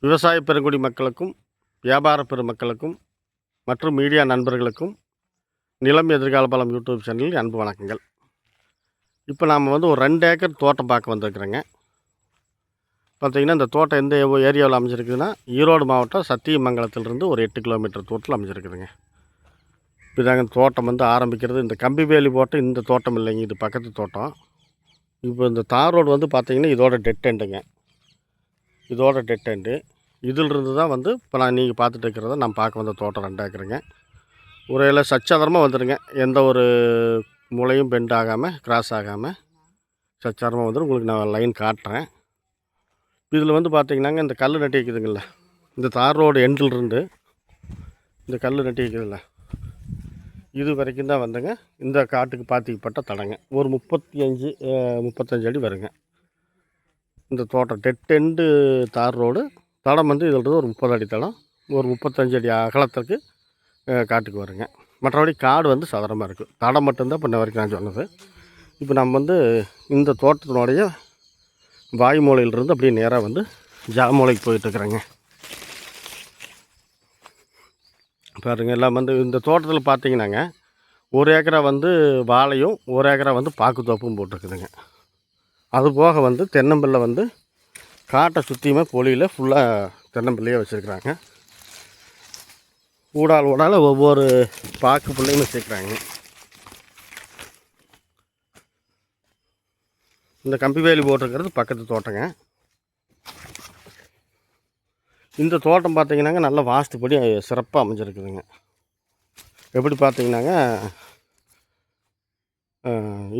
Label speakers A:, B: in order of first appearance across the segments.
A: விவசாய பெருங்குடி மக்களுக்கும், வியாபார பெருமக்களுக்கும் மற்றும் மீடியா நண்பர்களுக்கும் நிலம் எதிர்கால பலம் யூடியூப் சேனலில் அன்பு வணக்கங்கள். இப்போ நாம் வந்து ஒரு 2 ஏக்கர் தோட்டம் பார்க்க வந்திருக்கிறேங்க. பார்த்திங்கன்னா இந்த தோட்டம் எந்த ஏரியாவில் அமைஞ்சிருக்குதுன்னா, ஈரோடு மாவட்டம் சத்தியமங்கலத்திலிருந்து ஒரு 8 கிலோமீட்டர் தூரத்தில் அமைஞ்சிருக்குதுங்க. இதாங்க தோட்டம் வந்து ஆரம்பிக்கிறது. இந்த கம்பி வேலி போட்டு இந்த தோட்டம் இல்லைங்க, இது பக்கத்து தோட்டம். இப்போ இந்த தார் ரோடு வந்து பார்த்திங்கன்னா இதோட டெட் எண்டுங்க. இதோட டெட் எண்டு. இதிலிருந்து தான் வந்து இப்போ நீங்கள் பார்த்துட்டு இருக்கிறத நான் பார்க்க வந்த தோட்டம் 2 ஏக்கருங்க. உரையில் சச்சாதாரமாக வந்துடுங்க. எந்த ஒரு மூளையும் பெண்ட் ஆகாமல், கிராஸ் ஆகாமல் சச்சாரமாக வந்துடும். உங்களுக்கு நான் லைன் காட்டுறேன். இதில் வந்து பார்த்திங்கன்னாங்க, இந்த கல் நட்டி வைக்குதுங்கள, இந்த தார் ரோடு எண்டிலிருந்து இந்த கல் நட்டி வைக்குதுல்ல, இது வரைக்கும் தான் வந்துங்க இந்த காட்டுக்கு பாத்திக்கப்பட்ட தடங்க. ஒரு 35 அடி வருங்க இந்த தோட்டம். டெட் எண்டு தார் ரோடு தடம் வந்து இதில் ஒரு 30 அடி தடம், ஒரு 35 அடி அகலத்துக்கு காட்டுக்கு வருங்க. மற்றபடி காடு வந்து சதுரமாக இருக்குது. தடம் மட்டும்தான் இப்போ வரைக்கும் நான் சொன்னது. இப்போ நம்ம வந்து இந்த தோட்டத்தினுடைய வாய்மூலையிலிருந்து அப்படியே நேராக வந்து ஜாமூலைக்கு போயிட்டுருக்குறேங்க. பாருங்கள், எல்லாம் வந்து இந்த தோட்டத்தில் பார்த்திங்கன்னாங்க, 1 ஏக்கரா வந்து வாழையும் 1 ஏக்கரா வந்து பாக்குத்தோப்பும் போட்டிருக்குதுங்க. அது போக வந்து தென்னம்பிள்ளை வந்து காட்டை சுற்றியுமே பொலியில் ஃபுல்லாக தென்னம்பிள்ளையே வச்சுருக்குறாங்க. ஊடால் ஒவ்வொரு பாக்கு பிள்ளையும் வச்சுருக்குறாங்க. இந்த கம்பி வேலி போட்டிருக்கிறது பக்கத்து தோட்டங்க. இந்த தோட்டம் பார்த்திங்கன்னாங்க நல்ல வாஸ்துப்படி சிறப்பாக அமைஞ்சிருக்குதுங்க. எப்படி பார்த்திங்கன்னாங்க,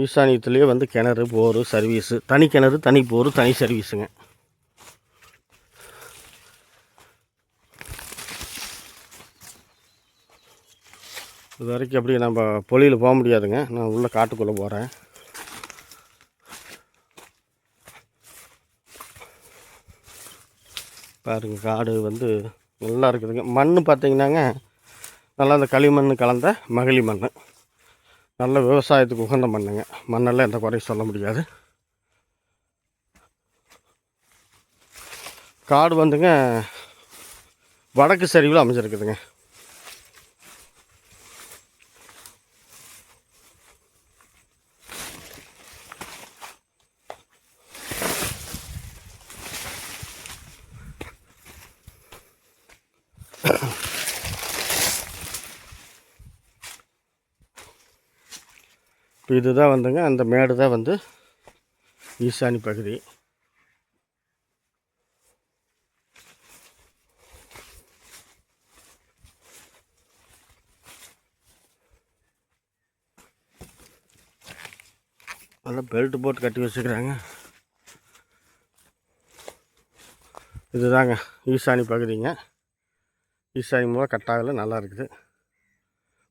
A: ஈசானியத்துலேயே வந்து கிணறு, போரு, சர்வீஸு, தனி கிணறு, தனி போரு, தனி சர்வீஸுங்க. இது வரைக்கும் அப்படி நம்ம பொலியில் போக முடியாதுங்க. நான் உள்ளே காட்டுக்குள்ளே போகிறேன். பாருங்கள், காடு வந்து நல்லா இருக்குதுங்க. மண் பார்த்திங்கன்னாங்க நல்லா அந்த களிமண் கலந்த மகளி மண், நல்ல விவசாயத்துக்கு உகந்த மண்ணுங்க. மண்ணெல்லாம் எந்த குறையும் சொல்ல முடியாது. காடு வந்துங்க வடக்கு சரிவில் அமைஞ்சிருக்குதுங்க. இப்போ இதுதான் வந்துங்க, அந்த மேடு தான் வந்து ஈசானி பகுதி. நல்லா பெல்ட் போட்டு கட்டி வச்சுக்கிறாங்க. இதுதாங்க ஈசானி பகுதிங்க. ஈசானி மூலம் கட்டாகல நல்லா இருக்குது.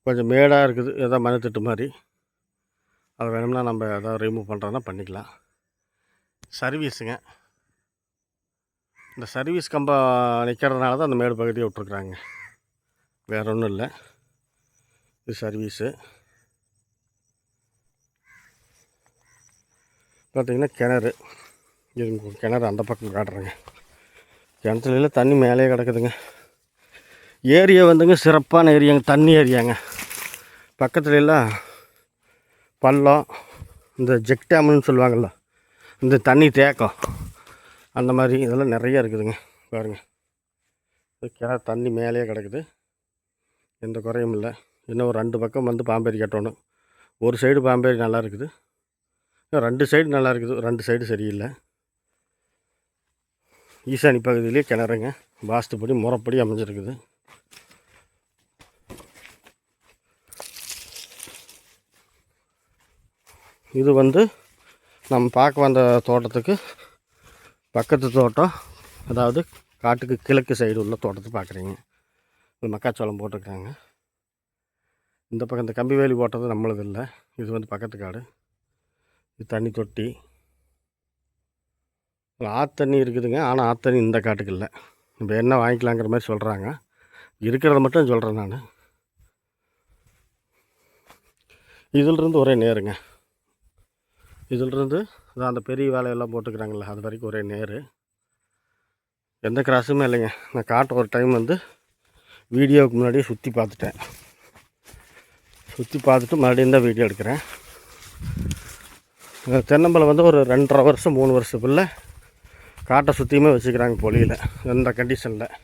A: கொஞ்சம் மேடாக இருக்குது, ஏதோ மணத்திட்டு மாதிரி. அதை வேணும்னா நம்ம எதாவது ரிமூவ் பண்ணுறோன்னா பண்ணிக்கலாம். சர்வீஸுங்க, இந்த சர்வீஸ் கம்பம் நிற்கிறதுனால தான் அந்த மேடு பகுதியை விட்ருக்குறாங்க, வேறு ஒன்றும் இல்லை. இது சர்வீஸு. பார்த்திங்கன்னா கிணறு, இது கிணறு அந்த பக்கம் காட்டுறேங்க. கிணத்துலாம் தண்ணி மேலேயே கிடக்குதுங்க. ஏரியா வந்துங்க சிறப்பான ஏரியாங்க, தண்ணி ஏரியாங்க. பக்கத்துல எல்லாம் பள்ளம், இந்த ஜெக் டேம்னு சொல்லுவாங்கள்ல, இந்த தண்ணி தேக்கம், அந்த மாதிரி இதெல்லாம் நிறையா இருக்குதுங்க. பாருங்கள், கிணறு தண்ணி மேலேயே கிடக்குது, எந்த குறையும் இல்லை. இன்னும் ஒரு 2 பக்கம் வந்து பாம்பேரி கட்டணும். ஒரு சைடு பாம்பேரி நல்லா இருக்குது, 2 சைடு நல்லா இருக்குது, 2 சைடு சரியில்லை. ஈசானி பகுதியிலே கிணறுங்க, வாஸ்துப்படி முறைப்படி அமைஞ்சிருக்குது. இது வந்து நம்ம பார்க்க வந்த தோட்டத்துக்கு பக்கத்து தோட்டம், அதாவது காட்டுக்கு கிழக்கு சைடு உள்ள தோட்டத்தை பார்க்குறீங்க. இது மக்காச்சோளம் போட்டிருக்காங்க. இந்த பக்கம் இந்த கம்பி வேலி போட்டது நம்மளது இல்லை, இது வந்து பக்கத்து காடு. இது தண்ணி தொட்டி, ஆத்தண்ணி இருக்குதுங்க. ஆனால் ஆத்தண்ணி இந்த காட்டுக்கு இல்லை. இப்போ என்ன வாங்கிக்கலாங்கிற மாதிரி சொல்கிறாங்க, இருக்கிறத மட்டும் சொல்கிறேன் நான். இதிலிருந்து ஒரே நேருங்க. இதிலிருந்து அந்த பெரிய வேலையெல்லாம் போட்டுக்கிறாங்கள, அது வரைக்கும் ஒரே நேர். எந்த கிராஸுமே இல்லைங்க. நான் காட்டை ஒரு டைம் வந்து வீடியோவுக்கு முன்னாடியே சுற்றி பார்த்துட்டேன். சுற்றி பார்த்துட்டு மறுபடியும் தான் வீடியோ எடுக்கிறேன். தென்னம்பலம் வந்து ஒரு 2.5 வருஷம் 3 வருஷம் பிள்ளை காட்டை சுற்றியுமே வச்சுக்கிறாங்க பொலியில். எந்த கண்டிஷனில்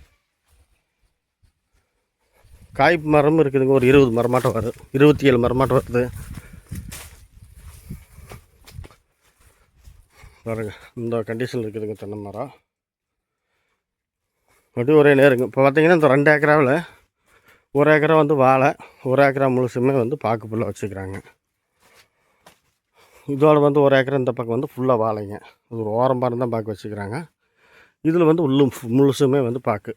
A: காய்ப்பு மரமும் இருக்குதுங்க. ஒரு 20 மரமாட்டம் வரும், 27 மரமாட்டம் வருது பாருங்க. இந்த கண்டிஷனில் இருக்குதுங்க தென்னை மரம். அப்படியே ஒரே நேருங்க. இப்போ பார்த்திங்கன்னா இந்த 2 ஏக்கராவில் 1 ஏக்கரா வந்து வாழை, 1 ஏக்கரா முழுசுமே வந்து பாக்கு புல்ல வச்சுக்கிறாங்க. இதோட வந்து 1 ஏக்கரா இந்த பக்கம் வந்து ஃபுல்லாக வாழைங்க. அது ஒரு ஓரம் பாரம் தான் பாக்கு வச்சுக்கிறாங்க. இதில் வந்து முழுசுமே வந்து பாக்கு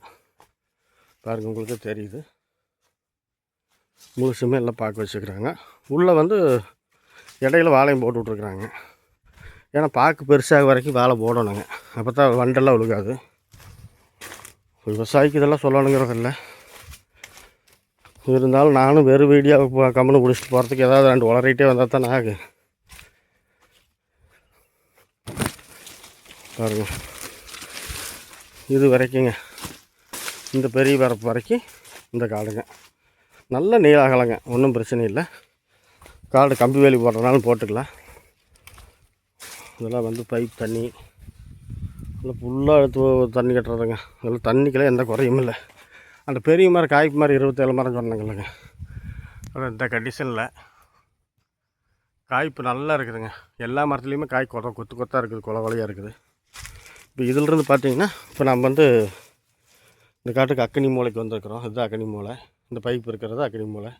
A: பாருங்கள், உங்களுக்கு தெரியுது. முழுசுமே எல்லாம் பாக்கு வச்சுக்கிறாங்க. உள்ளே வந்து இடையில வாழையும் போட்டு விட்ருக்குறாங்க. ஏன்னா பாக்கு பெருசாக வரைக்கும் வாழை போடணுங்க, அப்போ தான் வண்டெல்லாம் விழுகாது. விவசாயிக்கு இதெல்லாம் சொல்லணுங்கிறதில்ல. இருந்தாலும் நானும் வெறும் வீடியோவை கம்முன்னு பிடிச்சிட்டு போகிறதுக்கு ஏதாவது 2 உளறிட்டே வந்தால் தான் ஆகு. பாருங்க, இது வரைக்குங்க இந்த பெரிய வரப்பு வரைக்கும் இந்த காடுங்க. நல்ல நீளாகலைங்க, ஒன்றும் பிரச்சனை இல்லை. காடு கம்பி வேலி போடுறதுனாலும் போட்டுக்கலாம். இதெல்லாம் வந்து பைப் தண்ணி இல்லை ஃபுல்லாக எடுத்து தண்ணி கட்டுறதுங்க. அதில் தண்ணிக்கெல்லாம் எந்த குறையும் இல்லை. அந்த பெரிய மரம் காய்ப்பு மாதிரி 27 மரம் சொன்னாங்க இல்லைங்க, அது இந்த கண்டிஷனில் காய்ப்பு நல்லா இருக்குதுங்க. எல்லா மரத்துலேயுமே காய் கொத்து கொத்தாக இருக்குது, கொலையாக இருக்குது. இப்போ இதிலிருந்து பார்த்திங்கன்னா இப்போ நம்ம வந்து இந்த காட்டுக்கு அக்கனி மூலைக்கு வந்திருக்கிறோம். இதுதான் அக்கனி மூலை. இந்த பைப் இருக்கிறது அக்கனி மூலை.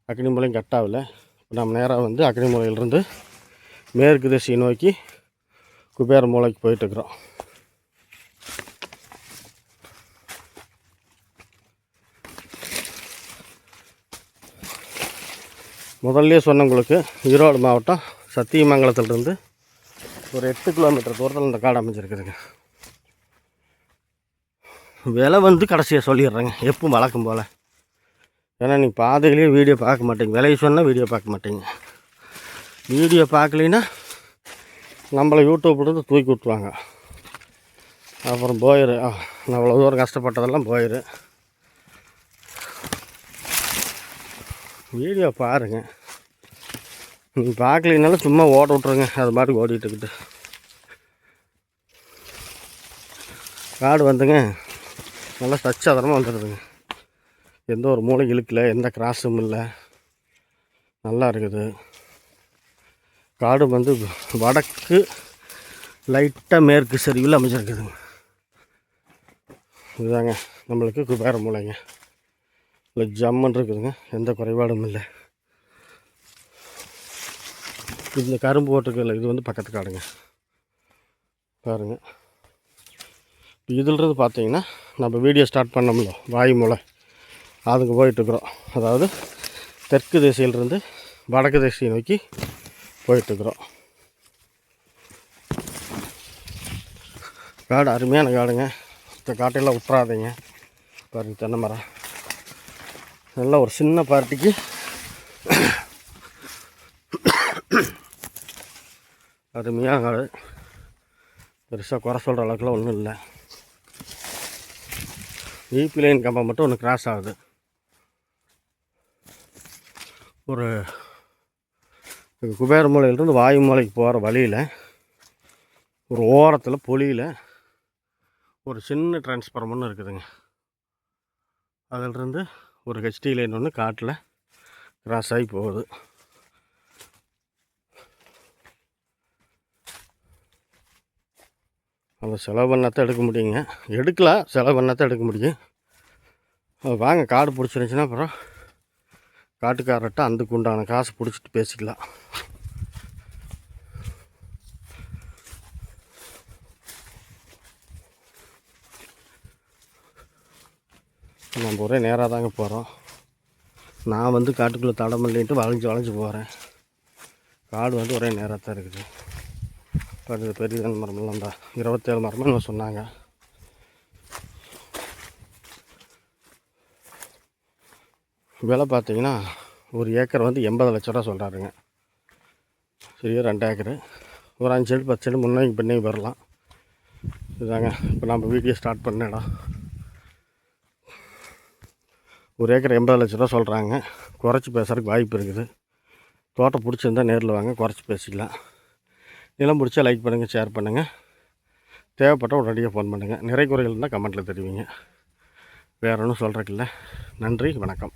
A: அக்கனி மூலையும் கட்டாவில். இப்போ நம்ம நேராக வந்து அக்கனி மூலையிலிருந்து மேற்கு திசையை நோக்கி குபேர மூலைக்கு போயிட்டுருக்குறோம். முதல்ல சொன்னவங்களுக்கு ஈரோடு மாவட்டம் சத்தியமங்கலத்திலிருந்து ஒரு 8 கிலோமீட்டர் தூரத்தில் இந்த காடு அமைஞ்சிருக்குதுங்க. விலை வந்து கடைசியாக சொல்லிடுறேங்க, எப்பவும் வழக்கம் போல். ஏன்னா நீங்கள் பாதையிலேயே வீடியோ பார்க்க மாட்டீங்க, விலையை சொன்னால் வீடியோ பார்க்க மாட்டீங்க. வீடியோ பார்க்கலைன்னா நம்மளை யூடியூப்லேருந்து தூக்கி விட்டுருவாங்க. அப்புறம் போயிரு, அவ்வளோ தூரம் கஷ்டப்பட்டதெல்லாம் போயிரு. வீடியோ பாருங்கள். நீங்கள் பார்க்கலைனாலும் சும்மா ஓட விட்ருங்க, அது மாதிரி ஓடிட்டுக்கிட்டு. காடு வந்துங்க நல்லா சச்சாதனமாக வந்துடுதுங்க. எந்த ஒரு மூளை இழுக்கல, எந்த கிராஸும் இல்லை, நல்லா இருக்குது. காடு வந்து வடக்கு லைட்டாக மேற்கு சரிவில் அமைச்சிருக்குதுங்க. இதுதாங்க நம்மளுக்கு குபேர மூளைங்க. இல்லை ஜம்முன்னு இருக்குதுங்க, எந்த குறைபாடும் இல்லை. இந்த கரும்பு போட்டுருக்குல்ல, இது வந்து பக்கத்து காடுங்க. பாருங்கள், இதிலிருந்து பார்த்தீங்கன்னா நம்ம வீடியோ ஸ்டார்ட் பண்ணோம்ல வாய் மூலை, அதுக்கு போயிட்டுருக்குறோம். அதாவது தெற்கு திசையிலிருந்து வடக்கு திசையை நோக்கி போயிட்டுருக்குறோம். காடு அருமையான காடுங்க. இந்த காட்டையெல்லாம் விட்றாதீங்க. பாருங்கள், தென்னை மரம் நல்லா ஒரு சின்ன பார்ட்டிக்கு அருமையாக காடு. பெருசாக குறை சொல்கிற அளவுக்குலாம் ஒன்றும் இல்லை. ஈபி லைன் கம்பம் மட்டும் ஒன்று கிராஸ் ஆகுது. ஒரு குபேர மூலையிலிருந்து வாயு மூலைக்கு போகிற வழியில் ஒரு ஓரத்தில் பொலியில் ஒரு சின்ன டிரான்ஸ்ஃபார்மர்னு இருக்குதுங்க. அதிலிருந்து ஒரு ஹெச்டி லைன் ஒன்று காட்டில் கிராஸ் ஆகி போகுது. அதை செலவு பண்ணாதான் எடுக்க முடியுங்க. எடுக்கலாம், செலவு பண்ணாதான் எடுக்க முடியும். வாங்க, காடு பிடிச்சிருந்துச்சின்னா அப்புறம் காட்டுக்காரர்கிட்ட அதுக்கு உண்டான காசு பிடிச்சிட்டு பேசிக்கலாம். நம்ம ஒரே நேராக தாங்க போகிறோம். நான் வந்து காட்டுக்குள்ளே தடமில்லைன்ட்டு வளைஞ்சு போகிறேன். காடு வந்து ஒரே நேராக தான் இருக்குது. அது பெரிய மரமெல்லாம் தான் 27 மரம்னு சொன்னாங்க. விலை பார்த்தீங்கன்னா ஒரு ஏக்கர் வந்து 80 லட்ச ரூபா சொல்கிறாருங்க. சரியா 2 ஏக்கரு, ஒரு 5 சென்ட் 10 சென்ட் முன்னே பின்னே வரலாம். இதாங்க இப்போ நம்ம வீடியோ ஸ்டார்ட் பண்ண இடம். ஒரு ஏக்கர் 80 லட்ச ரூபா சொல்கிறாங்க. குறைச்சி பேசுகிறதுக்கு வாய்ப்பு இருக்குது. தோட்டம் பிடிச்சிருந்தால் நேரில் வாங்க, குறைச்சி பேசிக்கலாம். நிலம் பிடிச்சா லைக் பண்ணுங்கள், ஷேர் பண்ணுங்கள். தேவைப்பட்டால் உடனடியாக ஃபோன் பண்ணுங்கள். நிறை குறைகள் இருந்தால் கமெண்ட்டில் தெரிவிங்க. வேறு ஒன்றும் சொல்கிறதுக்கு இல்லை. நன்றி, வணக்கம்.